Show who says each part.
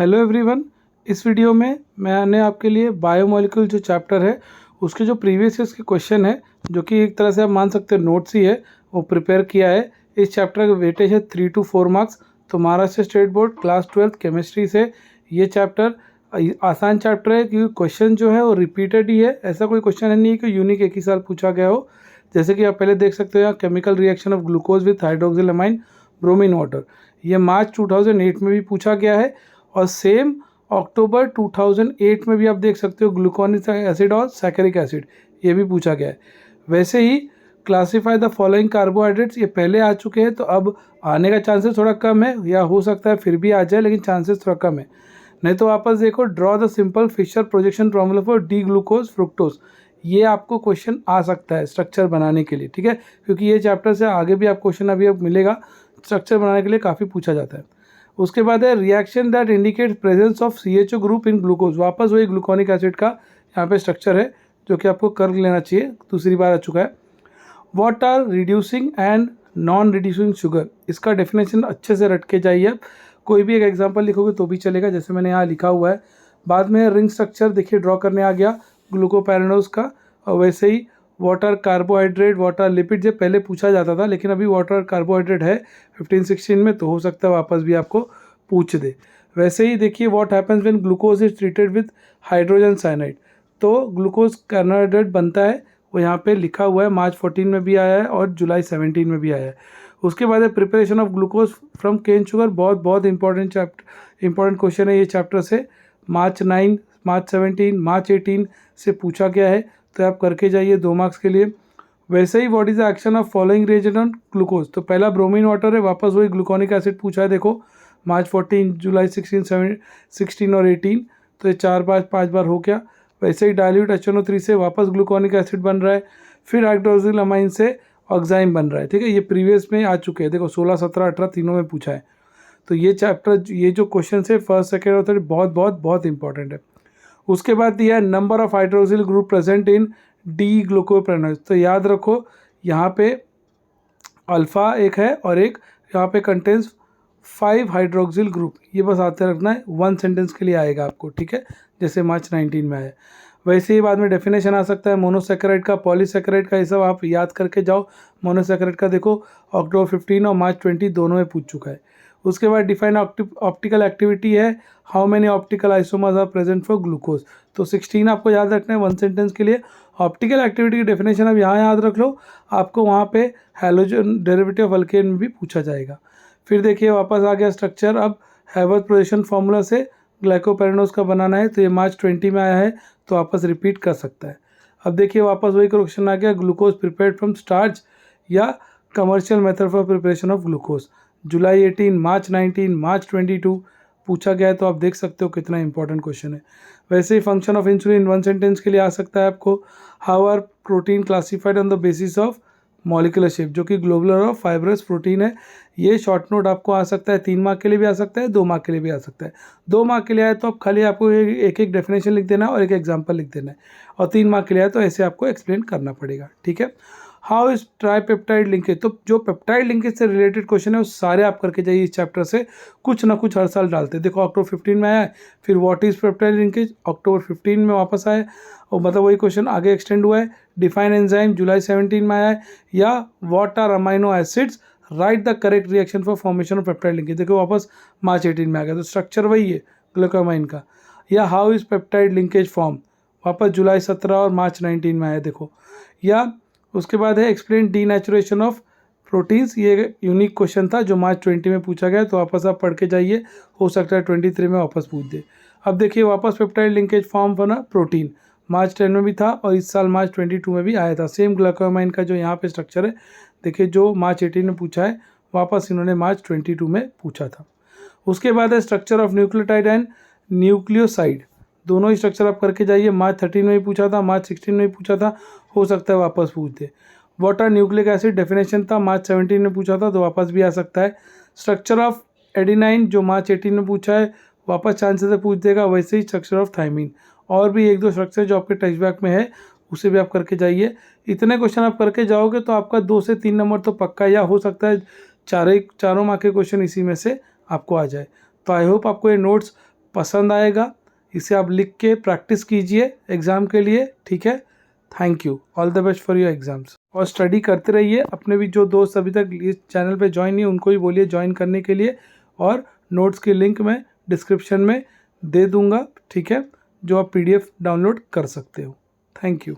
Speaker 1: Hello everyone. इस video में मैंने आपके लिए बायोमोलिक्यूल जो चैप्टर है उसके जो प्रीवियस ईयर्स के क्वेश्चन है, जो कि एक तरह से आप मान सकते हो नोट्स ही है, वो प्रिपेयर किया है। इस चैप्टर का वेटेज है 3 to 4 मार्क्स। तो Maharashtra state board class 12 chemistry से ये चैप्टर आसान चैप्टर है, क्योंकि क्वेश्चन जो है वो रिपीटेड ही है। ऐसा कोई क्वेश्चन नहीं है कि यूनिक एक ही साल पूछा गया हो। जैसे कि आप पहले देख सकते हो यहाँ, chemical reaction of glucose with hydroxylamine bromine water, ये मार्च 2008 में भी पूछा गया है। और सेम अक्टूबर 2008 में भी आप देख सकते हो ग्लूकोनिक एसिड और सैकरिक एसिड, ये भी पूछा गया है। वैसे ही क्लासीफाई द फॉलोइंग कार्बोहाइड्रेट्स, ये पहले आ चुके हैं, तो अब आने का चांसेस थोड़ा कम है, या हो सकता है फिर भी आ जाए, लेकिन चांसेस थोड़ा कम है। नहीं तो वापस देखो, draw the simple Fischer projection formula for D glucose fructose, ये आपको क्वेश्चन आ सकता है स्ट्रक्चर बनाने के लिए, ठीक है। क्योंकि ये चैप्टर से आगे भी आप क्वेश्चन अभी अब मिलेगा, स्ट्रक्चर बनाने के लिए काफ़ी पूछा जाता है। उसके बाद है reaction that indicate presence of CHO group in glucose, वापस वही ग्लूकोनिक एसिड का यहाँ पे स्ट्रक्चर है, जो कि आपको कर लेना चाहिए, दूसरी बार आ चुका है। What are reducing and non reducing sugar, इसका डेफिनेशन अच्छे से रट के जाइए। आप कोई भी एक एग्जांपल लिखोगे तो भी चलेगा, जैसे मैंने यहाँ लिखा हुआ है। बाद में रिंग स्ट्रक्चर देखिए ड्रॉ करने आ गया ग्लूकोपैरानोज का। और वैसे ही वाटर कार्बोहाइड्रेट, वाटर लिपिड, जो पहले पूछा जाता था, लेकिन अभी वाटर कार्बोहाइड्रेट है 15-16 में, तो हो सकता है वापस भी आपको पूछ दे। वैसे ही देखिए what happens when glucose is treated with hydrogen cyanide, तो ग्लूकोज कार्बोहाइड्रेट बनता है, वो यहाँ पे लिखा हुआ है। मार्च 14 में भी आया है और जुलाई 17 में भी आया है। उसके बाद है preparation of glucose from cane sugar, बहुत बहुत इंपॉर्टेंट क्वेश्चन है ये चैप्टर से। मार्च 9, मार्च 17, मार्च 18 से पूछा गया है, तो आप करके जाइए 2 मार्क्स के लिए। वैसे ही what is the action of following reagent on glucose, तो पहला ब्रोमीन वाटर है, वापस वही ग्लूकोनिक एसिड पूछा है। देखो मार्च 14, जुलाई 16 और 18, तो ये 4 बार 5 बार हो गया। वैसे ही डाइल्यूट HNO3 से वापस ग्लूकोनिक एसिड बन रहा है, फिर हाइड्रोक्सिलामाइन से ऑक्साइम बन रहा है, ठीक है। ये प्रीवियस में आ चुके हैं, देखो 16, 17, 18 तीनों में पूछा है। तो ये चैप्टर, ये जो क्वेश्चन है फर्स्ट, सेकेंड और थर्ड, बहुत बहुत बहुत इंपॉर्टेंट है। उसके बाद दिया है number of hydroxyl group present in D glucopyranose, तो याद रखो यहाँ पे अल्फ़ा एक है और एक यहाँ पे कंटेंस 5 हाइड्रोक्सिल ग्रुप, ये बस आते रखना है, 1 सेंटेंस के लिए आएगा आपको, ठीक है, जैसे मार्च 19 में आया। वैसे ही बाद में डेफिनेशन आ सकता है मोनोसेकेराइड का, पॉलीसेकेराइड का, ये सब आप याद करके जाओ। मोनोसेकेराइड का देखो अक्टूबर 15 और मार्च 20 दोनों में पूछ चुका है। उसके बाद डिफाइन ऑप्टिकल एक्टिविटी है, how many optical isomers are present for glucose, तो 16 आपको याद रखना है 1 सेंटेंस के लिए। ऑप्टिकल एक्टिविटी की डेफिनेशन अब यहाँ याद रख लो, आपको वहाँ पे हैलोजन डेरिवेटिव ऑफ अल्केन में भी पूछा जाएगा। फिर देखिए वापस आ गया स्ट्रक्चर, अब हैवर्थ प्रोजेक्शन फार्मूला से ग्लाइकोपेरानोज का बनाना है, तो ये मार्च 20 में आया है, तो वापस रिपीट कर सकता है। अब देखिए वापस वही क्वेश्चन आ गया, ग्लूकोज प्रिपेयर्ड फ्रॉम स्टार्च या commercial method for preparation of glucose, जुलाई 18, मार्च 19, मार्च 22 पूछा गया है, तो आप देख सकते हो कितना इंपॉर्टेंट क्वेश्चन है। वैसे ही फंक्शन ऑफ इंसुलिन 1 सेंटेंस के लिए आ सकता है आपको। How are protein classified on the basis of molecular shape, जो कि ग्लोबुलर और फाइब्रस प्रोटीन है। ये शॉर्ट नोट आपको आ सकता है, 3 मार्क के लिए भी आ सकता है, 2 मार्क के लिए भी आ सकता है। 2 मार्क के लिए आए तो आप खाली आपको एक एक डेफिनेशन लिख देना है और एक एग्जाम्पल लिख देना है, और 3 मार्क के लिए आए तो ऐसे आपको एक्सप्लेन करना पड़ेगा, ठीक है। हाउ इज ट्राईपेप्टाइड लिंकेज, तो जो पेप्टाइड लिंकेज से रिलेटेड क्वेश्चन है वो सारे आप करके जाइए इस चैप्टर से, कुछ ना कुछ हर साल डालते हैं। देखो अक्टूबर 15 में आया है, फिर व्हाट इज पेप्टाइड लिंकेज अक्टूबर 15 में वापस आया, और मतलब वही क्वेश्चन आगे एक्सटेंड हुआ है। डिफाइन एंजाइम जुलाई 17 में आया है, या what are amino acids, write the correct reaction for formation of peptide linkage, देखो वापस मार्च 18 में आ गया, तो स्ट्रक्चर वही है ग्लूकोमाइन का। या how is peptide linkage form, वापस जुलाई 17 और मार्च 19 में आया देखो। या उसके बाद है एक्सप्लेन डीनेचुरेशन ऑफ प्रोटीन्स, ये यूनिक क्वेश्चन था जो मार्च 20 में पूछा गया, तो वापस आप पढ़ के जाइए, हो सकता है 23 में वापस पूछ दे। अब देखिए वापस पेप्टाइड लिंकेज फॉर्म बना प्रोटीन, मार्च 10 में भी था और इस साल मार्च 22 में भी आया था। सेम ग्लूकोमाइन का जो यहाँ पे स्ट्रक्चर है, देखिए जो मार्च 18 में पूछा है, वापस इन्होंने मार्च 22 में पूछा था। उसके बाद है structure of nucleotide and nucleoside, दोनों ही स्ट्रक्चर आप करके जाइए। मार्च 13 में भी पूछा था, मार्च 16 में भी पूछा था, हो सकता है वापस पूछ दे। What are nucleic acid definition था, मार्च 17 में पूछा था, तो वापस भी आ सकता है। स्ट्रक्चर ऑफ एडिनाइन जो मार्च 18 में पूछा है, वापस चांसेस से पूछ देगा। वैसे ही स्ट्रक्चर ऑफ थायमीन, और भी 1-2 स्ट्रक्चर जो आपके टेक्स्ट बैक में है, उसे भी आप करके जाइए। इतने क्वेश्चन आप करके जाओगे तो आपका 2 से 3 नंबर तो पक्का, या हो सकता है चारों मार्क के क्वेश्चन इसी में से आपको आ जाए। तो आई होप आपको ये नोट्स पसंद आएगा। इसे आप लिख के प्रैक्टिस कीजिए एग्ज़ाम के लिए, ठीक है। Thank you, all the best for your exams. और स्टडी करते रहिए। अपने भी जो दोस्त अभी तक इस चैनल पे ज्वाइन नहीं उनको ही बोलिए ज्वाइन करने के लिए, और नोट्स की लिंक मैं डिस्क्रिप्शन में दे दूँगा, ठीक है, जो आप PDF डाउनलोड कर सकते हो। Thank you.